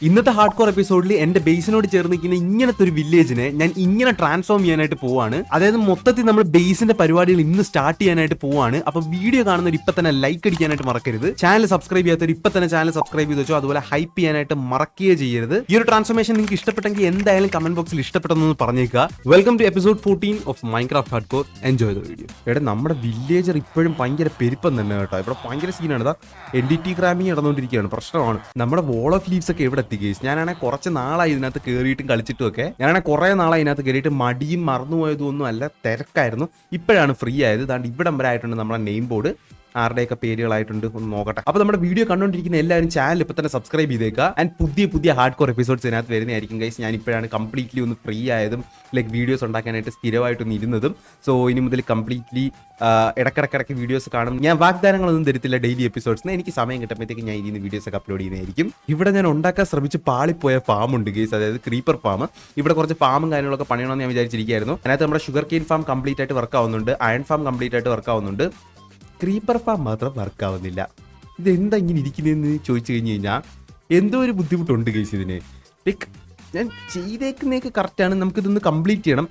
ഇന്നത്തെ hard core എപ്പിസോഡിൽ എന്റെ ബേസിനോട് ചേർന്ന് നിൽക്കുന്ന ഇങ്ങനത്തെ ഒരു വില്ലേജിനെ ഞാൻ ഇങ്ങനെ ട്രാൻസ്ഫോം ചെയ്യാനായിട്ട് പോവാണ്. അതായത് മൊത്തത്തിൽ നമ്മൾ ബേസിന്റെ പരിപാടികൾ ഇന്ന് സ്റ്റാർട്ട് ചെയ്യാനായിട്ട് പോവാണ്. അപ്പൊ വീഡിയോ കാണുന്നവർ ഇപ്പൊ തന്നെ ലൈക്ക് അടിക്കാനായിട്ട് മറക്കരുത്. ചാനൽ സബ്സ്ക്രൈബ് ചെയ്യാത്തവർ ഇപ്പൊ തന്നെ ചാനൽ സബ്സ്ക്രൈബ് ചെയ്ത് വെച്ചോ. അതുപോലെ ഹൈപ്പ് ചെയ്യാനായിട്ട് മറക്കുകയോ ചെയ്യരുത്. ഈ ഒരു ട്രാൻസ്ഫോർമേഷൻ നിങ്ങൾക്ക് ഇഷ്ടപ്പെട്ടെങ്കിൽ എന്തായാലും കമന്റ് ബോക്സിൽ ഇഷ്ടപ്പെട്ടെന്ന് പറഞ്ഞേക്കുക. Welcome to episode 14 of Minecraft hardcore. Enjoy the video. ഇവിടെ നമ്മുടെ വില്ലേജർ ഇപ്പോഴും ഭയങ്കര പെരുപ്പം തന്നെ കേട്ടോ. ഇവിടെ ഭയങ്കര സീനാണ്. NDT ക്രാമിങ് നടന്നുകൊണ്ടിരിക്കുകയാണ്. പ്രശ്നമാണ്. നമ്മുടെ വോൾ ഓഫ് ലീവ്സ് ഒക്കെ എവിടെ എത്തി ഗൈസ്? ഞാനാണെങ്കിൽ കുറച്ച് നാളായി ഇതിനകത്ത് കയറിയിട്ടും കളിച്ചിട്ടും ഒക്കെ. ഞാനാണെങ്കിൽ കുറേ നാളായി ഇതിനകത്ത് കയറിയിട്ട് മടിയും മറന്നുപോയതും ഒന്നും അല്ല, തിരക്കായിരുന്നു. ഇപ്പോഴാണ് ഫ്രീ ആയത്. ഇതാണ്ട് ഇവിടെ വരെ ആയിട്ടുണ്ട് നമ്മുടെ നെയിം ബോർഡ്. ആരുടെയൊക്കെ പേരുകളായിട്ടുണ്ട് ഒന്ന് നോക്കട്ടെ. അപ്പോൾ നമ്മുടെ വീഡിയോ കണ്ടുകൊണ്ടിരിക്കുന്ന എല്ലാവരും ചാനൽ ഇപ്പോൾ തന്നെ സബ്സ്ക്രൈബ് ചെയ്തേക്കുക. ആൻഡ് പുതിയ ഹാർഡ് കോർ എപ്പിസോഡ്സ് ഇതിനകത്ത് വരുന്നതായിരിക്കും ഗൈസ്. ഞാൻ ഇപ്പോഴാണ് കംപ്ലീറ്റ്ലി ഒന്ന് ഫ്രീ ആയതും ലൈക്ക് വീഡിയോസ് ഉണ്ടാക്കാനായിട്ട് സ്ഥിരമായിട്ടൊന്ന് ഇരുന്നതും. സോ ഇനി മുതൽ കംപ്ലീറ്റ്ലി ഇടക്കിടക്കിടക്ക് വീഡിയോസ് കാണും. ഞാൻ വാഗ്ദാനങ്ങളൊന്നും തരത്തില്ല ഡെയിലി എപ്പിസോഡ്സിന്. എനിക്ക് സമയം കിട്ടുമ്പോഴത്തേക്ക് ഞാൻ ഇതിന് വീഡിയോസ് ഒക്കെ അപ്ലോഡ് ചെയ്യുന്നതായിരിക്കും. ഇവിടെ ഞാൻ ഉണ്ടാക്കാൻ ശ്രമിച്ച് പാളിപ്പോയ ഫാം ഉണ്ട് ഗൈസ്, അതായത് ക്രീപ്പർ ഫാം. ഇവിടെ കുറച്ച് ഫാമും കാര്യങ്ങളൊക്കെ പണിയണമെന്ന് ഞാൻ വിചാരിച്ചിരിക്കുകയായിരുന്നു. അതിനകത്ത് നമ്മുടെ ഷുഗർ കെയിൻ ഫാം കംപ്ലീറ്റ് ആയിട്ട് വർക്ക് ആവുന്നുണ്ട്. അയൺ ഫാം കംപ്ലീറ്റ് ആയിട്ട് വർക്ക് ആവുന്നുണ്ട്. ക്രീപ്പർ ഫാം മാത്രം വർക്ക് ആവുന്നില്ല. ഇതെന്താ ഇങ്ങനെ ഇരിക്കുന്നതെന്ന് ചോദിച്ചു കഴിഞ്ഞ് കഴിഞ്ഞാൽ എന്തോ ഒരു ബുദ്ധിമുട്ടുണ്ട് ഗൈസ് ഇതിന്. ലൈക്ക് ഞാൻ ചെയ്തേക്കുന്നതൊക്കെ കറക്റ്റാണ്. നമുക്കിതൊന്ന് കംപ്ലീറ്റ് ചെയ്യണം.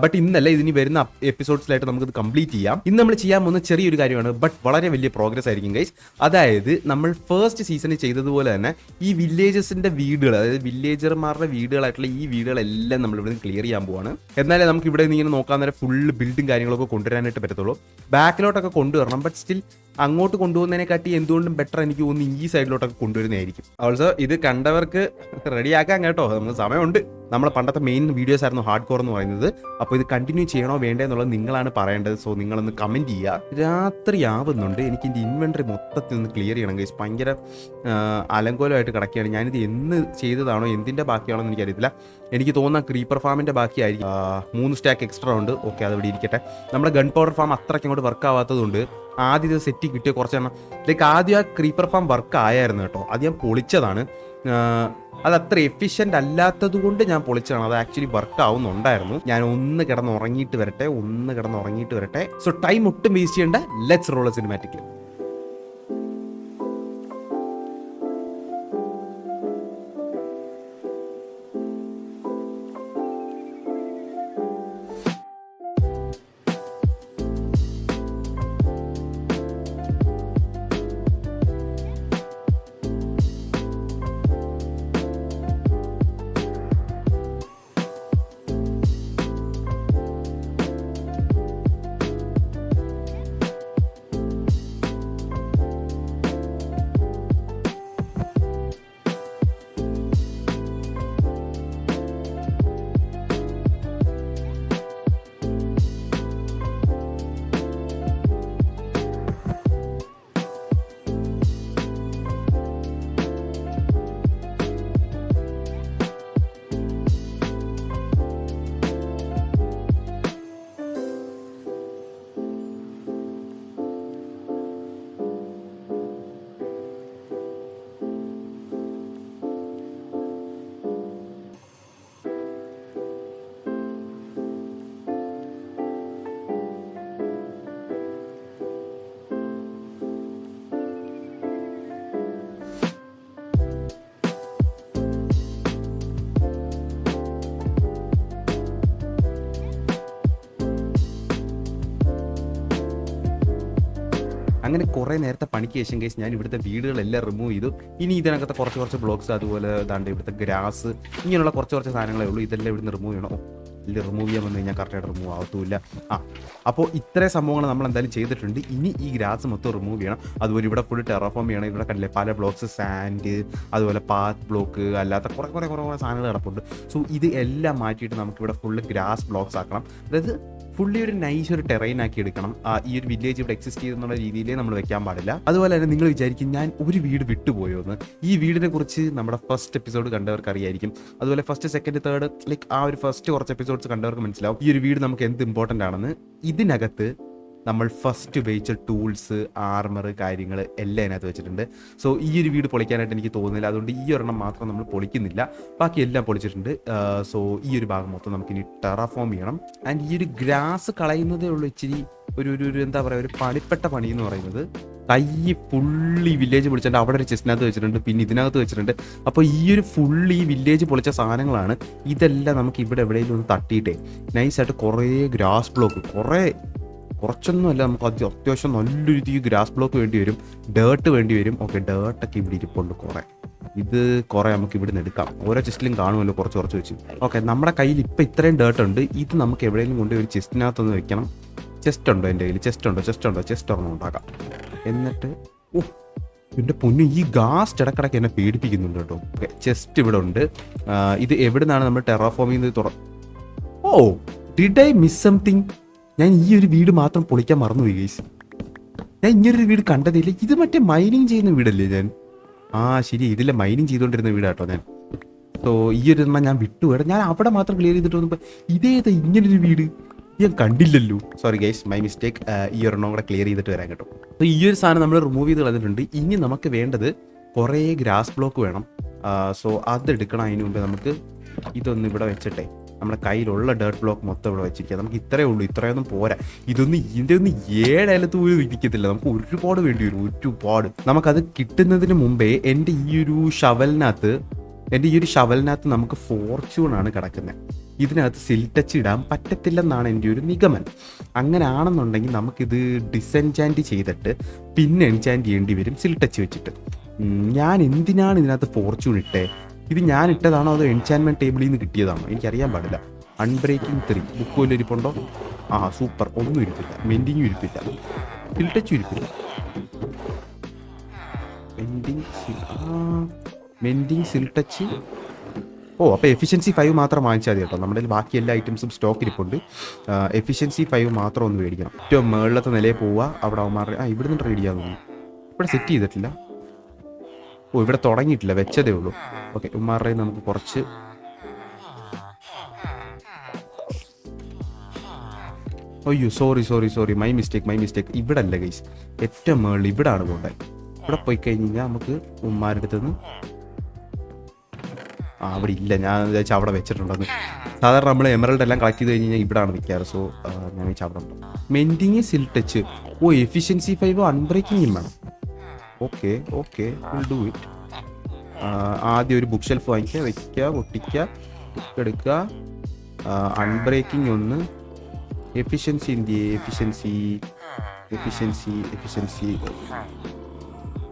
ബട്ട് ഇന്നല്ല, ഇതിന് വരുന്ന എപ്പിസോഡ്സിലായിട്ട് നമുക്കിത് കംപ്ലീറ്റ് ചെയ്യാം. ഇന്ന് നമ്മൾ ചെയ്യാൻ പോകുന്ന ചെറിയൊരു കാര്യമാണ്, ബട്ട് വളരെ വലിയ പ്രോഗ്രസ് ആയിരിക്കും ഗൈസ്. അതായത് നമ്മൾ ഫസ്റ്റ് സീസണിൽ ചെയ്തതുപോലെ തന്നെ ഈ വില്ലേജസിന്റെ വീടുകൾ, അതായത് വില്ലേജർമാരുടെ വീടുകളായിട്ടുള്ള ഈ വീടുകളെല്ലാം നമ്മൾ ഇവിടെ നിന്ന് ക്ലിയർ ചെയ്യാൻ പോവാണ്. എന്നാലേ നമുക്ക് ഇവിടെ നിന്ന് ഇങ്ങനെ നോക്കാൻ നേരം ഫുള്ള് ബിൽഡും കാര്യങ്ങളൊക്കെ കൊണ്ടുവരാനായിട്ട് പറ്റത്തുള്ളൂ. ബാക്കിലോട്ടൊക്കെ കൊണ്ടുവരണം. ബട്ട് സ്റ്റിൽ അങ്ങോട്ട് കൊണ്ടുപോകുന്നതിനെക്കാട്ടി എന്തുകൊണ്ടും ബെറ്റർ എനിക്ക് തോന്നുന്നു ഈ സൈഡിലോട്ടൊക്കെ കൊണ്ടുവരുന്നതായിരിക്കും. ഓൾസോ ഇത് കണ്ടവർക്ക് റെഡിയാക്കാം കേട്ടോ, നമുക്ക് സമയമുണ്ട്. നമ്മളെ പണ്ടത്തെ മെയിൻ വീഡിയോസ് ആയിരുന്നു ഹാർഡ് കോർ എന്ന് പറയുന്നത്. അപ്പോൾ ഇത് കണ്ടിന്യൂ ചെയ്യണോ വേണ്ടേ എന്നുള്ളത് നിങ്ങളാണ് പറയേണ്ടത്. സോ നിങ്ങളൊന്ന് കമൻറ്റ് ചെയ്യുക. രാത്രി ആവുന്നുണ്ട്, എനിക്ക് എൻ്റെ ഇൻവെൻട്രി മൊത്തത്തിൽ ഒന്ന് ക്ലിയർ ചെയ്യണം ഗൈസ്. ഭയങ്കര അലങ്കോലമായിട്ട് കിടക്കുകയാണ്. ഞാനിത് എന്ന് ചെയ്തതാണോ എന്തിൻ്റെ ബാക്കിയാണോ എന്ന് എനിക്കറിയത്തില്ല. എനിക്ക് തോന്നുന്ന ക്രീപ്പർ ഫാമിൻ്റെ ബാക്കിയായിരിക്കും. 3 സ്റ്റാക്ക് എക്സ്ട്രാ ഉണ്ട്. ഓക്കെ, അത് ഇവിടെ ഇരിക്കട്ടെ. നമ്മുടെ ഗൺ പൗഡർ ഫാം അത്രയ്ക്ക് അങ്ങോട്ട് വർക്ക് ആവാത്തതുകൊണ്ട് ആദ്യം ഇത് സെറ്റ് കിട്ടിയ കുറച്ചെണ്ണം ലൈക്ക് ആദ്യം ആ ക്രീപ്പർ ഫാം വർക്ക് ആയായിരുന്നു കേട്ടോ. അത് ഞാൻ പൊളിച്ചതാണ്. അത് അത്ര എഫിഷ്യൻ്റ് അല്ലാത്തത് കൊണ്ട് ഞാൻ പൊളിച്ചതാണ്. അത് ആക്ച്വലി വർക്ക് ആവുന്നുണ്ടായിരുന്നു. ഞാൻ ഒന്ന് കിടന്ന് ഉറങ്ങിയിട്ട് വരട്ടെ. സോ ടൈം ഒട്ടും വേസ്റ്റ് ചെയ്യേണ്ട. Let's role cinematic. അങ്ങനെ കുറേ നേരത്തെ പണിക്ക് ശേഷം കേസ് ഞാൻ ഇവിടുത്തെ വീടുകളെല്ലാം റിമൂവ് ചെയ്തു. ഇനി ഇതിനകത്ത് കുറച്ച് ബ്ലോക്സ്, അതുപോലെ ഇതാണ്ട് ഇവിടുത്തെ ഗ്രാസ്, ഇങ്ങനെയുള്ള കുറച്ച് സാധനങ്ങളേ ഉള്ളൂ. ഇതെല്ലാം ഇവിടുന്ന് റിമൂവ് ചെയ്യണം. ഇല്ല, റിമൂവ് ചെയ്യാൻ വന്നു കഴിഞ്ഞാൽ കറക്റ്റായിട്ട് റിമൂവ് ആവത്തുമില്ല. അപ്പോൾ ഇത്രയും സംഭവങ്ങൾ നമ്മൾ എന്തായാലും ചെയ്തിട്ടുണ്ട്. ഇനി ഈ ഗ്രാസ് മൊത്തം റിമൂവ് ചെയ്യണം. അതുപോലെ ഇവിടെ ഫുൾ ടെറാഫോം ചെയ്യണം. ഇവിടെ കണ്ടില്ലേ പല ബ്ലോക്സ്, സാൻഡ്, അതുപോലെ പാത്ത് ബ്ലോക്ക്, അല്ലാത്ത കുറേ സാധനങ്ങൾ കിടപ്പുണ്ട്. സോ ഇത് എല്ലാം മാറ്റിയിട്ട് നമുക്കിവിടെ ഫുള്ള് ഗ്രാസ് ബ്ലോക്സ് ആക്കണം. അതായത് ഫുള്ളി ഒരു നൈസ് ഒരു ടെറൈൻ ആക്കി എടുക്കണം. ഈ ഒരു വില്ലേജ് ഇവിടെ എക്സിസ്റ്റ് ചെയ്തെന്നുള്ള രീതിയിലേ നമ്മൾ വെക്കാൻ പാടില്ല. അതുപോലെ തന്നെ നിങ്ങൾ വിചാരിക്കും ഞാൻ ഒരു വീട് വിട്ടുപോയോ എന്ന്. ഈ വീടിനെ കുറിച്ച് നമ്മുടെ ഫസ്റ്റ് എപ്പിസോഡ് കണ്ടവർക്ക് അറിയായിരിക്കും. അതുപോലെ ഫസ്റ്റ്, സെക്കൻഡ്, തേർഡ് ലൈക്ക് ആ ഒരു ഫസ്റ്റ് കുറച്ച് എപ്പിസോഡ്സ് കണ്ടവർക്ക് മനസ്സിലാവും ഈ ഒരു വീട് നമുക്ക് എന്ത് ഇമ്പോർട്ടൻ്റ് ആണെന്ന്. ഇതിനകത്ത് നമ്മൾ ഫസ്റ്റ് ഉപയോഗിച്ച ടൂൾസ്, ആർമർ, കാര്യങ്ങൾ എല്ലാം അതിനകത്ത് വെച്ചിട്ടുണ്ട്. സോ ഈ ഒരു വീട് പൊളിക്കാനായിട്ട് എനിക്ക് തോന്നുന്നില്ല. അതുകൊണ്ട് ഈ ഒരെണ്ണം മാത്രം നമ്മൾ പൊളിക്കുന്നില്ല, ബാക്കി എല്ലാം പൊളിച്ചിട്ടുണ്ട്. സോ ഈ ഒരു ഭാഗം മൊത്തം നമുക്കിനി ടെറാഫോം ചെയ്യണം. ആൻഡ് ഈ ഒരു ഗ്രാസ് കളയുന്നതേ ഉള്ളൂ ഇച്ചിരി ഒരു എന്താ പറയുക, ഒരു പണിപ്പെട്ട പണി എന്ന് പറയുന്നത്. കൈ ഫുള്ള് ഈ വില്ലേജ് പൊളിച്ചിട്ടുണ്ട്. അവിടെ ഒരു ചെസ്റ്റിനകത്ത് വെച്ചിട്ടുണ്ട്, പിന്നെ ഇതിനകത്ത് വെച്ചിട്ടുണ്ട്. അപ്പോൾ ഈ ഒരു ഫുള്ള് ഈ വില്ലേജ് പൊളിച്ച സാധനങ്ങളാണ്. ഇതെല്ലാം നമുക്ക് ഇവിടെ എവിടെയെങ്കിലും ഒന്ന് തട്ടിയിട്ടേ നൈസായിട്ട് കുറേ ഗ്രാസ് ബ്ലോക്ക്, കുറച്ചൊന്നും അല്ല, നമുക്ക് അത്യാവശ്യം നല്ലൊരു രീതിക്ക് ഗ്രാസ് ബ്ലോക്ക് വേണ്ടി വരും, ഡേർട്ട് വേണ്ടി വരും. ഓക്കെ, ഡേർട്ടൊക്കെ ഇവിടെ ഇരിപ്പുണ്ട് കുറേ. ഇത് കുറേ നമുക്ക് ഇവിടെ നിന്ന് എടുക്കാം. ഓരോ ചെസ്റ്റിലും കാണുമല്ലോ കുറച്ച് വെച്ച്. ഓക്കെ, നമ്മുടെ കയ്യിൽ ഇപ്പം ഇത്രയും ഡേർട്ട് ഉണ്ട്. ഇത് നമുക്ക് എവിടെയെങ്കിലും കൊണ്ട് ഒരു ചെസ്റ്റിനകത്തൊന്ന് വെക്കണം. ചെസ്റ്റ് ഉണ്ടോ എൻ്റെ കയ്യിൽ? ചെസ്റ്റ് ഒരെണ്ണം ഉണ്ടാക്കാം. എന്നിട്ട് എൻ്റെ പൊന്നു, ഈ ഗാസ്റ്റ് ഇടക്കിടക്ക് എന്നെ പേടിപ്പിക്കുന്നുണ്ട് കേട്ടോ. ഓക്കെ, ചെസ്റ്റ് ഇവിടെ ഉണ്ട്. ഇത് എവിടെ നിന്നാണ് നമ്മൾ ടെറാഫോമിൽ നിന്ന് ഡിഡ് ഐ മിസ് സംതിങ്? ഞാൻ ഈ ഒരു വീട് മാത്രം പൊളിക്കാൻ മറന്നുപോയി ഗൈസ്. ഞാൻ ഇങ്ങനൊരു വീട് കണ്ടതില്ല. ഇത് മറ്റേ മൈനിങ് ചെയ്യുന്ന വീടല്ലേ ഞാൻ? ശരി, ഇതിലെ മൈനിങ് ചെയ്തുകൊണ്ടിരുന്ന വീടാട്ടോ ഞാൻ. സോ ഈ ഒരു ഞാൻ വിട്ടുപോയി. ഞാൻ അവിടെ മാത്രം ക്ലിയർ ചെയ്തിട്ട് വന്നപ്പോൾ ഇതേതാ ഇങ്ങനൊരു വീട് ഞാൻ കണ്ടില്ലല്ലോ. Sorry guys, my mistake. ഈ ഒരെണ്ണം കൂടെ ക്ലിയർ ചെയ്തിട്ട് വരാൻ കേട്ടോ. സോ ഈ ഒരു സാധനം നമ്മൾ റിമൂവ് ചെയ്ത് കളഞ്ഞിട്ടുണ്ട്. ഇനി നമുക്ക് വേണ്ടത് കുറേ ഗ്രാസ് ബ്ലോക്ക് വേണം. സോ അതെടുക്കണം. അതിന് മുമ്പ് നമുക്ക് ഇതൊന്ന് ഇവിടെ വെച്ചിട്ടെ നമ്മുടെ കയ്യിലുള്ള ഡേർട്ട് ബ്ലോക്ക് മൊത്തം ഇവിടെ വെച്ചിരിക്കുക. നമുക്ക് ഇത്രയേ ഉള്ളൂ, ഇത്രയൊന്നും പോരാ. ഇതിൻ്റെ ഒന്നും 7 ഇലത്ത് പോലും ഇരിക്കത്തില്ല. നമുക്ക് ഒരുപാട് വേണ്ടി വരും, ഒരുപാട്. നമുക്കത് കിട്ടുന്നതിന് മുമ്പേ എൻ്റെ ഈ ഒരു ഷവലിനകത്ത് നമുക്ക് ഫോർച്യൂണാണ് കിടക്കുന്നത്. ഇതിനകത്ത് സിൽട്ടച്ച് ഇടാൻ പറ്റത്തില്ലെന്നാണ് എൻ്റെ ഒരു നിഗമനം. അങ്ങനെ ആണെന്നുണ്ടെങ്കിൽ നമുക്കിത് ഡിസെൻചാൻറ്റ് ചെയ്തിട്ട് പിന്നെ എൻചാൻറ്റ് ചെയ്യേണ്ടി വരും സിൽട്ടച്ച് വെച്ചിട്ട്. ഞാൻ എന്തിനാണ് ഇതിനകത്ത് ഫോർച്യൂൺ ഇട്ടേ? ഇത് ഞാൻ ഇട്ടതാണോ അതോ എൻചാൻമെൻറ്റ് ടേബിളിൽ നിന്ന് കിട്ടിയതാണോ? എനിക്കറിയാൻ പാടില്ല. അൺബ്രേക്കിംഗ് 3 ബുക്ക് വല്ല ഇരിപ്പുണ്ടോ? സൂപ്പർ, ഒന്നും ഇരിപ്പില്ല. മെൻഡിങ്ങും ഇരിപ്പില്ല, സിൽട്ടച്ചും ഇരിപ്പില്ല. മെൻഡിങ് സിൽട്ടച്ച്. അപ്പോൾ എഫിഷ്യൻസി 5 മാത്രം വാങ്ങിച്ചാൽ മതി കേട്ടോ. നമ്മുടെ ബാക്കി എല്ലാ ഐറ്റംസും സ്റ്റോക്ക് ഇരിപ്പുണ്ട്. എഫിഷ്യൻസി 5 മാത്രം ഒന്ന് മേടിക്കണം. ഏറ്റവും മുകളിലത്തെ നിലയിൽ പോവുക. അവിടെ അവന്മാരുടെ ഇവിടെ നിന്ന് ട്രേഡ് ചെയ്യാൻ തോന്നുന്നു. ഇവിടെ സെറ്റ് ചെയ്തിട്ടില്ല. ഇവിടെ തുടങ്ങിയിട്ടില്ല, വെച്ചതേ ഉള്ളൂ. ഓക്കെ, ഉമ്മാരുടെ നമുക്ക് കുറച്ച് അയ്യോ സോറി മൈ മിസ്റ്റേക്ക്. ഇവിടെ അല്ല ഗൈസ്, ഏറ്റവും മുകളിൽ ഇവിടെ ആണ് പോകേണ്ടത്. ഇവിടെ പോയി കഴിഞ്ഞ് കഴിഞ്ഞാൽ നമുക്ക് ഉമ്മാരുടെ അടുത്ത് നിന്ന് അവിടെ ഇല്ല. ഞാൻ വിചാരിച്ചാൽ അവിടെ വെച്ചിട്ടുണ്ടെന്ന്. സാധാരണ നമ്മൾ എമറൽഡ് എല്ലാം കളക്ട് ചെയ്ത് കഴിഞ്ഞ് കഴിഞ്ഞാൽ ഇവിടെയാണ് നിൽക്കാറ്. സോ ഞാൻ വെച്ചാൽ അവിടെ ഉണ്ട്. മെൻഡിങ് സിൽട്ടച്ച്. എഫിഷ്യൻസി 5 അൺബ്രേക്കിങ്ങും വേണം. Okay will do it. ആദ്യം ഒരു ബുക്ക് ഷെൽഫ് വാങ്ങിക്കുക, വെക്കുക, പൊട്ടിക്കുക, ബുക്ക് എടുക്കുക. അൺബ്രേക്കിംഗ് 1. Efficiency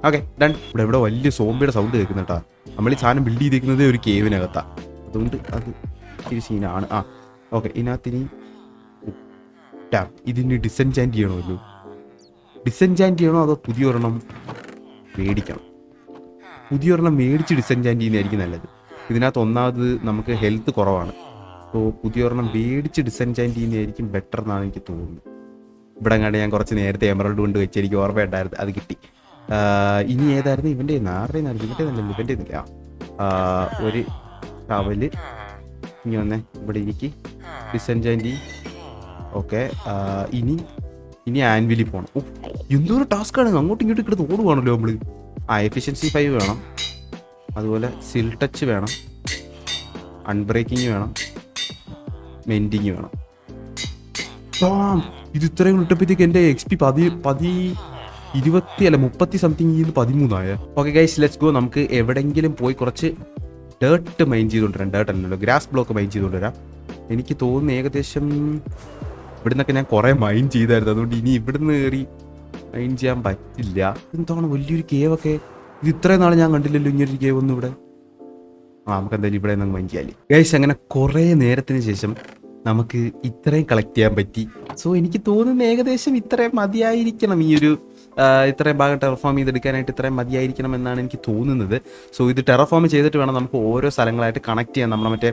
okay done. ഇവിടെ വലിയ സോംബിയുടെ സൗണ്ട് കേൾക്കുന്ന കേട്ടോ. നമ്മൾ ഈ സാധനം ബിൽഡ് ചെയ്തിരിക്കുന്നത് ഒരു കേവിനകത്താണ്. അതുകൊണ്ട് അത് ഇച്ചിരി സീനാണ്. ഓക്കെ, ഇതിനകത്തിനി ഇതിന് ഡിസെൻചാൻറ്റ് ചെയ്യണമല്ലോ. ഡിസെൻചാൻറ്റ് ചെയ്യണോ അതോ പുതിയൊരെണ്ണം മേടിക്കണം? പുതിയൊരെണ്ണം മേടിച്ച് ഡിസെൻചാൻറ്റ് ചെയ്യുന്നതായിരിക്കും നല്ലത്. ഇതിനകത്ത് ഒന്നാമത് നമുക്ക് ഹെൽത്ത് കുറവാണ്. സോ പുതിയൊരെണ്ണം മേടിച്ച് ഡിസെൻചാൻറ്റ് ചെയ്യുന്നതായിരിക്കും ബെറ്റർ എന്നാണ് എനിക്ക് തോന്നുന്നത്. ഇവിടെ കണ്ട് ഞാൻ കുറച്ച് നേരത്തെ എമറൽഡ് കൊണ്ട് വെച്ച് എനിക്ക് ഓർമ്മയുണ്ടായിരുന്നു, അത് കിട്ടി. ഇനി ഏതായിരുന്നു ഇവൻ്റെ? ഇവൻ്റെ ഇല്ല. ഒരു ടവല് ഇനി വന്നേ ഇവിടെ എനിക്ക് ഡിസെൻചാൻറ്റ്. ഓക്കെ, ഇനി ആൻവിലി പോകണം. എന്തോരം ടാസ്ക്കാണ്, അങ്ങോട്ടും ഇങ്ങോട്ടും കിടന്ന് ഓടുവാണല്ലോ നമ്മൾ. എഫിഷ്യൻസി 5 വേണം, അതുപോലെ സിൽ ടച്ച് വേണം, അൺബ്രേക്കിങ് വേണം, മെൻഡിങ് വേണം. ഇത് ഇത്രയും ഇട്ടപ്പോഴത്തേക്ക് എൻ്റെ XP 30 something 13 okay guys, let's go. നമുക്ക് എവിടെയെങ്കിലും പോയി കുറച്ച് ഡേർട്ട് മൈൻ ചെയ്തുകൊണ്ടുവരാം. ഡേർട്ട് അല്ലല്ലോ, ഗ്രാസ് ബ്ലോക്ക് മൈൻ ചെയ്തുകൊണ്ടുവരാം. എനിക്ക് തോന്നുന്നു ഏകദേശം ഇവിടുന്നൊക്കെ ഞാൻ കുറേ മൈൻ ചെയ്തായിരുന്നു. അതുകൊണ്ട് ഇനി ഇവിടുന്ന് കയറി മൈൻ ചെയ്യാൻ പറ്റില്ല. എന്താണ് വലിയൊരു കേവൊക്കെ? ഇത് ഇത്രയും നാൾ ഞാൻ കണ്ടില്ലല്ലോ ഇങ്ങനൊരു കേവ് ഒന്നും ഇവിടെ. നമുക്ക് എന്തായാലും ഇവിടെ നിന്ന് മൈൻ ചെയ്യാല്ലേ ഗൈസ്. അങ്ങനെ കുറേ നേരത്തിന് ശേഷം നമുക്ക് ഇത്രയും കളക്ട് ചെയ്യാൻ പറ്റി. സോ എനിക്ക് തോന്നുന്നു ഏകദേശം ഇത്രയും മതിയായിരിക്കണം. ഇത്രയും ഭാഗം ടെറഫോം ചെയ്തെടുക്കാനായിട്ട് ഇത്രയും മതിയായിരിക്കണം എന്നാണ് എനിക്ക് തോന്നുന്നത്. സോ ഇത് ടെറഫോം ചെയ്തിട്ട് വേണം നമുക്ക് ഓരോ സ്ഥലങ്ങളായിട്ട് കണക്ട് ചെയ്യാൻ. നമ്മൾ മറ്റേ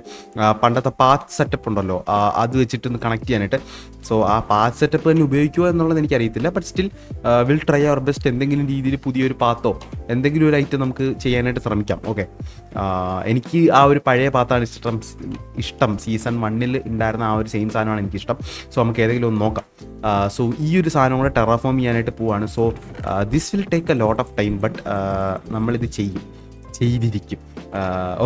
പണ്ടത്തെ പാത്ത് സെറ്റപ്പ് ഉണ്ടല്ലോ, അത് വെച്ചിട്ടൊന്ന് കണക്ട് ചെയ്യാനായിട്ട്. സോ ആ പാത്ത് സെറ്റപ്പ് തന്നെ ഉപയോഗിക്കുക എന്നുള്ളത് എനിക്കറിയത്തില്ല. But still will try our best. എന്തെങ്കിലും രീതിയിൽ പുതിയൊരു പാത്തോ എന്തെങ്കിലും ഒരു ഐറ്റം നമുക്ക് ചെയ്യാനായിട്ട് ശ്രമിക്കാം. ഓക്കെ, എനിക്ക് ആ ഒരു പഴയ പാത്താണ് ഇഷ്ടം. സീസൺ 1 ഉണ്ടായിരുന്ന ആ ഒരു സെയിം സാധനമാണ് എനിക്കിഷ്ടം. സോ നമുക്ക് ഏതെങ്കിലും ഒന്ന് നോക്കാം. സോ ഈ ഒരു സാധനം കൂടെ ടെറഫോം ചെയ്യാനായിട്ട് പോവാണ്. So this will take a lot of time, but നമ്മളിത് ചെയ്തിരിക്കും.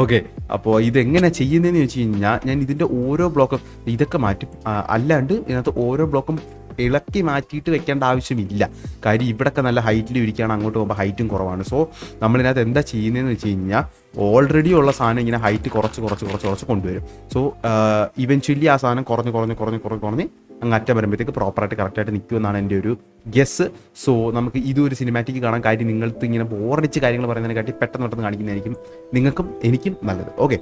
ഓക്കെ, അപ്പോൾ ഇതെങ്ങനെ ചെയ്യുന്നതെന്ന് വെച്ച് കഴിഞ്ഞാൽ ഞാൻ ഇതിൻ്റെ ഓരോ ബ്ലോക്കും ഇതൊക്കെ മാറ്റും. അല്ലാണ്ട് ഇതിനകത്ത് ഓരോ ബ്ലോക്കും ഇളക്കി മാറ്റിയിട്ട് വെക്കേണ്ട ആവശ്യമില്ല. കാര്യം ഇവിടെയൊക്കെ നല്ല ഹൈറ്റിൽ ഇരിക്കുകയാണ്, അങ്ങോട്ട് പോകുമ്പോൾ ഹൈറ്റും കുറവാണ്. സോ നമ്മളിതിനകത്ത് എന്താ ചെയ്യുന്നതെന്ന് വെച്ച് കഴിഞ്ഞാൽ ഓൾറെഡി ഉള്ള സാധനം ഇങ്ങനെ ഹൈറ്റ് കുറച്ച് കൊണ്ടുവരും. സോ ഇവൻച്വലി ആ സാധനം കുറഞ്ഞ് അങ്ങ് അറ്റം വരുമ്പോഴത്തേക്ക് പ്രോപ്പറായിട്ട് കറക്റ്റായിട്ട് നിൽക്കുമെന്നാണ് എൻ്റെ ഒരു ഗെസ്. സോ നമുക്ക് ഇതൊരു സിനിമാറ്റിക് കാണാൻ കാര്യം നിങ്ങൾക്ക് ഇങ്ങനെ ബോറടിച്ച് കാര്യങ്ങൾ പറയുന്നതിനെക്കാട്ടി പെട്ടെന്ന് കാണിക്കുന്നതായിരിക്കും നിങ്ങൾക്കും എനിക്കും നല്ലത്. ഓക്കെ,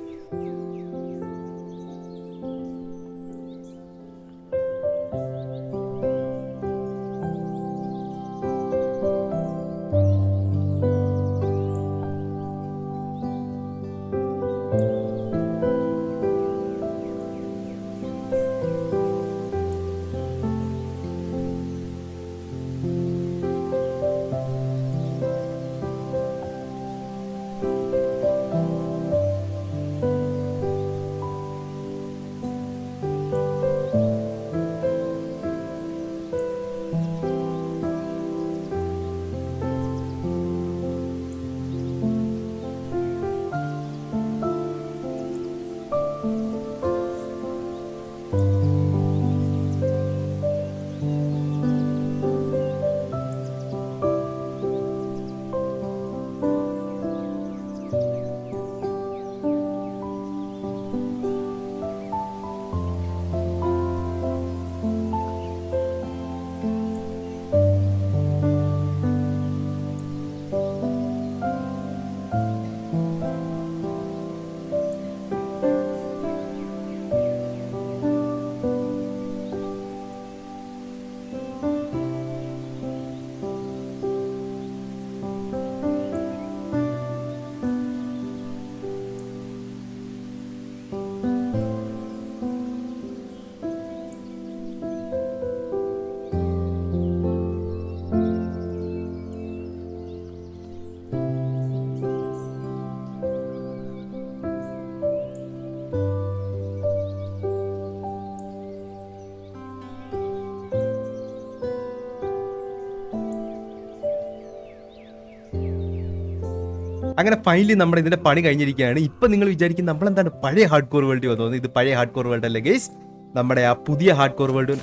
അങ്ങനെ ഫൈനലി നമ്മുടെ ഇതിന്റെ പണി കഴിഞ്ഞിരിക്കുകയാണ്. ഇപ്പൊ നിങ്ങൾ വിചാരിക്കും നമ്മളെന്താണ് പഴയ ഹാർഡ് കോർ വേൾഡ് വന്നത്? ഇത് പഴയ ഹാർഡ് കോർ വേൾഡ് അല്ലേ ഗൈസ്, നമ്മുടെ ആ പുതിയ ഹാർഡ് കോർ വേൾഡ്.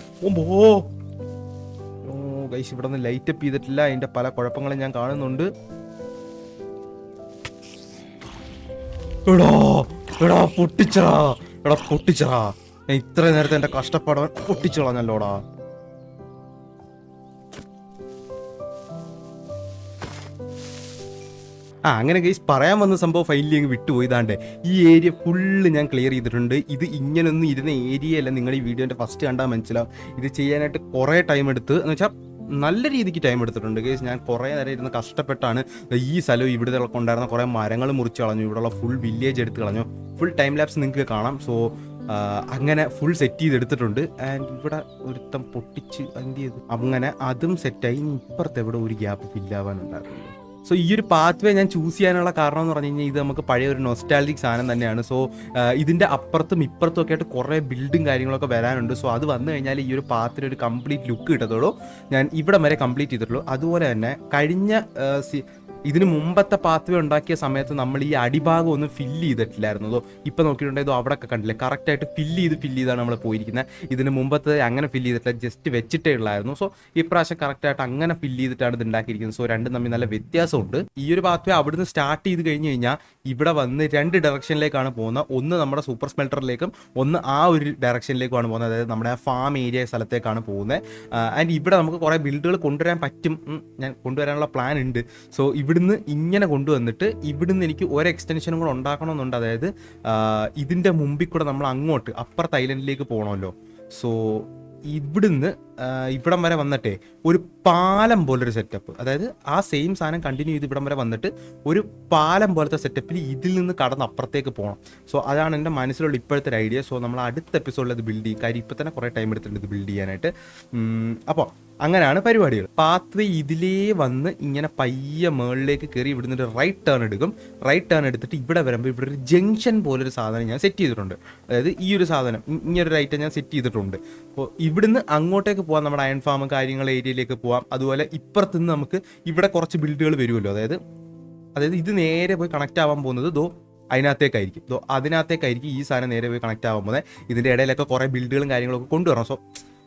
ഗൈസ് ഇവിടെ നിന്ന് ലൈറ്റ് അപ്പ് ചെയ്തിട്ടില്ല, അതിന്റെ പല കുഴപ്പങ്ങളും ഞാൻ കാണുന്നുണ്ട്. പൊട്ടിച്ചറാ ഞാൻ ഇത്ര നേരത്തെ എന്റെ കഷ്ടപ്പാടവൻ പൊട്ടിച്ചളഞ്ഞല്ലോടാ. അങ്ങനെ ഗൈസ് പറയാൻ വന്ന സംഭവം ഫൈനലി അങ്ങ് വിട്ടുപോയതാണ്ട്. ഈ ഏരിയ ഫുള്ള് ഞാൻ ക്ലിയർ ചെയ്തിട്ടുണ്ട്. ഇത് ഇങ്ങനൊന്നും ഇരുന്ന ഏരിയ അല്ല, നിങ്ങൾ ഈ വീഡിയോന്റെ ഫസ്റ്റ് കണ്ടാൽ മനസ്സിലാവും. ഇത് ചെയ്യാനായിട്ട് കുറേ ടൈം എടുത്ത് എന്ന് വെച്ചാൽ നല്ല രീതിക്ക് ടൈം എടുത്തിട്ടുണ്ട് ഗൈസ്. ഞാൻ കുറേ നേരം ഇരുന്ന് കഷ്ടപ്പെട്ടാണ് ഈ സ്ഥലവും ഇവിടെ ഉണ്ടായിരുന്ന കുറേ മരങ്ങൾ മുറിച്ച് കളഞ്ഞു, ഇവിടെയുള്ള ഫുൾ വില്ലേജ് എടുത്ത് കളഞ്ഞു. ഫുൾ ടൈം ലാപ്സ് നിങ്ങൾക്ക് കാണാം. സോ അങ്ങനെ ഫുൾ സെറ്റ് ചെയ്തെടുത്തിട്ടുണ്ട്. ആൻഡ് ഇവിടെ ഒരുത്തം പൊട്ടിച്ച് എന്ത് ചെയ്തു, അങ്ങനെ അതും സെറ്റായി. ഇനി ഇപ്പുറത്ത് എവിടെ ഒരു ഗ്യാപ്പ് ഫില്ലാവാനുണ്ടായിരുന്നു. സോ ഈ ഒരു പാത്ത് വേ ഞാൻ ചൂസ് ചെയ്യാനുള്ള കാരണം എന്ന് പറഞ്ഞു കഴിഞ്ഞാൽ ഇത് നമുക്ക് പഴയ ഒരു നൊസ്റ്റാൾജിക് സാധനം തന്നെയാണ്. സോ ഇതിൻ്റെ അപ്പുറത്തും ഇപ്പുറത്തും ഒക്കെ ആയിട്ട് കുറേ ബിൽഡും കാര്യങ്ങളൊക്കെ വരാനുണ്ട്. സോ അത് വന്നു കഴിഞ്ഞാൽ ഈ ഒരു പാത്തിന് ഒരു കംപ്ലീറ്റ് ലുക്ക് കിട്ടത്തുള്ളൂ. ഞാൻ ഇവിടെ വരെ കംപ്ലീറ്റ് ചെയ്തിട്ടുള്ളൂ. അതുപോലെ തന്നെ കഴിഞ്ഞ ഇതിന് മുമ്പത്തെ പാത്ത് വേ ഉണ്ടാക്കിയ സമയത്ത് നമ്മൾ ഈ അടിഭാഗം ഒന്നും ഫില്ല് ചെയ്തിട്ടില്ലായിരുന്നതോ. ഇപ്പം നോക്കിയിട്ടുണ്ടെങ്കിൽ അവിടെയൊക്കെ കണ്ടില്ലേ, കറക്റ്റായിട്ട് ഫില്ല് ചെയ്താണ് നമ്മൾ പോയിരിക്കുന്നത്. ഇതിന് മുമ്പത്തെ അങ്ങനെ ഫില്ല് ചെയ്തിട്ടില്ല, ജസ്റ്റ് വെച്ചിട്ടേ ഉള്ളായിരുന്നു. സോ ഇപ്രാവശ്യം കറക്റ്റായിട്ട് അങ്ങനെ ഫില്ല് ചെയ്തിട്ടാണ് ഇത് ഉണ്ടാക്കിയിരിക്കുന്നത്. സോ രണ്ടും തമ്മിൽ നല്ല വ്യത്യാസമുണ്ട്. ഈ ഒരു പാത്ത് വേ അവിടുന്ന് സ്റ്റാർട്ട് ചെയ്ത് കഴിഞ്ഞ് കഴിഞ്ഞാൽ ഇവിടെ വന്ന് രണ്ട് ഡയറക്ഷനിലേക്കാണ് പോകുന്നത്. ഒന്ന് നമ്മുടെ സൂപ്പർ സ്മെൽറ്ററിലേക്കും ഒന്ന് ആ ഒരു ഡയറക്ഷനിലേക്കുമാണ് പോകുന്നത്. അതായത് നമ്മുടെ ഫാം ഏരിയ സ്ഥലത്തേക്കാണ് പോകുന്നത്. ആൻഡ് ഇവിടെ നമുക്ക് കുറേ ബിൽഡുകൾ കൊണ്ടുവരാൻ പറ്റും, ഞാൻ കൊണ്ടുവരാനുള്ള പ്ലാൻ ഉണ്ട്. സോ ഇവിടുന്ന് ഇങ്ങനെ കൊണ്ടുവന്നിട്ട് ഇവിടുന്ന് എനിക്ക് ഒരു എക്സ്റ്റൻഷനും കൂടെ ഉണ്ടാക്കണമെന്നുണ്ട്. അതായത് ഇതിൻ്റെ മുമ്പിൽ കൂടെ നമ്മൾ അങ്ങോട്ട് അപ്പുറത്തെ ഐലൻഡിലേക്ക് പോകണമല്ലോ. സോ ഇവിടുന്ന് ഇവിടം വരെ വന്നിട്ടേ ഒരു പാലം പോലൊരു സെറ്റപ്പ്, അതായത് ആ സെയിം സാധനം കണ്ടിന്യൂ ചെയ്ത് ഇവിടം വരെ വന്നിട്ട് ഒരു പാലം പോലത്തെ സെറ്റപ്പിൽ ഇതിൽ നിന്ന് കടന്ന് അപ്പുറത്തേക്ക് പോകണം. സോ അതാണ് എൻ്റെ മനസ്സിലുള്ള ഇപ്പോഴത്തെ ഒരു ഐഡിയ. സോ നമ്മൾ അടുത്ത എപ്പിസോഡിൽ അത് ബിൽഡ് ചെയ്യും. കാര്യം ഇപ്പം തന്നെ കുറേ ടൈം എടുത്തിട്ടുണ്ട് ഇത് ബിൽഡ് ചെയ്യാനായിട്ട്. അപ്പോൾ അങ്ങനെയാണ് പരിപാടികൾ. പാത്ത് വേ ഇതിലേ വന്ന് ഇങ്ങനെ പയ്യെ മുകളിലേക്ക് കയറി ഇവിടുന്ന് ഒരു റൈറ്റ് ടേൺ എടുക്കും. റൈറ്റ് ടേൺ എടുത്തിട്ട് ഇവിടെ വരുമ്പോൾ ഇവിടെ ഒരു ജംഗ്ഷൻ പോലൊരു സാധനം ഞാൻ സെറ്റ് ചെയ്തിട്ടുണ്ട്. അതായത് ഈ ഒരു സാധനം ഇങ്ങനൊരു റൈറ്റ് ഞാൻ സെറ്റ് ചെയ്തിട്ടുണ്ട്. അപ്പോൾ ഇവിടുന്ന് അങ്ങോട്ടേക്ക് പോകാം, നമ്മുടെ അയൺ ഫാം കാര്യങ്ങൾ ഏരിയയിലേക്ക് പോകാം. അതുപോലെ ഇപ്പുറത്ത് നിന്ന് നമുക്ക് ഇവിടെ കുറച്ച് ബിൽഡുകൾ വരുമല്ലോ. അതായത് ഇത് നേരെ പോയി കണക്റ്റ് ആവാൻ പോകുന്നത് അതിനകത്തേക്കായിരിക്കും ഈ സാധനം നേരെ പോയി കണക്റ്റ് ആവാൻ പോകുന്നത്. ഇതിൻ്റെ ഇടയിലൊക്കെ കുറേ ബിൽഡുകളും കാര്യങ്ങളൊക്കെ കൊണ്ടുവരണം. സോ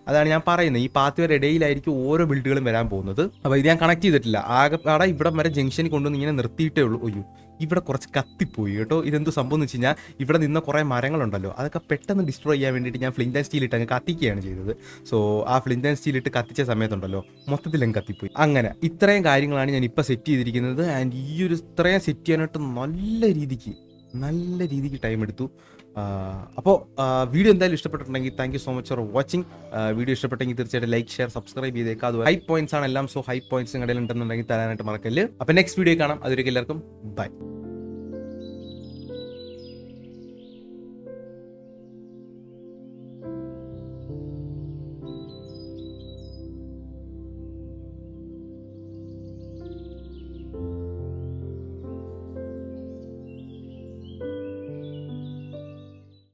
അതാണ് ഞാൻ പറയുന്നത്. ഈ പാത്ത് വരെ ഇടയിലായിരിക്കും ഓരോ ബിൽഡുകളും വരാൻ പോകുന്നത്. അപ്പോൾ ഇത് ഞാൻ കണക്ട് ചെയ്തിട്ടില്ല. ആകെ ഇവിടം വരെ ജംഗ്ഷനിൽ കൊണ്ടുവന്ന് ഇങ്ങനെ നിർത്തിയിട്ടേ ഉള്ളൂ. അയ്യോ, ഇവിടെ കുറച്ച് കത്തിപ്പോയി കേട്ടോ. ഇതെന്ത് സംഭവം എന്ന് വെച്ച് കഴിഞ്ഞാൽ ഇവിടെ നിന്ന് കുറേ മരങ്ങളുണ്ടല്ലോ, അതൊക്കെ പെട്ടെന്ന് ഡിസ്ട്രോയ് ചെയ്യാൻ വേണ്ടിയിട്ട് ഞാൻ ഫ്ലിന്റ് ആൻഡ് സ്റ്റീൽ ഇട്ട് അങ്ങ് കത്തിക്കുകയാണ് ചെയ്തത്. സോ ആ ഫ്ലിന്റ് ആൻഡ് സ്റ്റീൽ ഇട്ട് കത്തിച്ച സമയത്തുണ്ടല്ലോ മൊത്തത്തിൽ അങ്ങ് കത്തിപ്പോയി. അങ്ങനെ ഇത്രയും കാര്യങ്ങളാണ് ഞാൻ ഇപ്പോൾ സെറ്റ് ചെയ്തിരിക്കുന്നത്. ആൻഡ് ഈ ഒരു ഇത്രയും സെറ്റ് ചെയ്യാനായിട്ട് നല്ല രീതിക്ക് ടൈം എടുത്തു. അപ്പോൾ വീഡിയോ എന്തായാലും ഇഷ്ടപ്പെട്ടിട്ടുണ്ടെങ്കിൽ thank you so much for watching. Video ഇഷ്ടപ്പെട്ടെങ്കിൽ തീർച്ചയായിട്ടും ലൈക്ക്, ഷെയർ, സബ്സ്ക്രൈബ് ചെയ്തേക്കാം. അത് ഹൈ പോയിന്റ്സ് ആണ് എല്ലാം. സോ ഹൈ പോയിന്റ്സ് നിങ്ങളുടെ ഉണ്ടെന്നുണ്ടെങ്കിൽ തരാനായിട്ട് മറക്കല്ല്. അപ്പോൾ നെക്സ്റ്റ് വീഡിയോ കാണാം. അതുവരെയ്ക്കും എല്ലാവർക്കും ബൈ.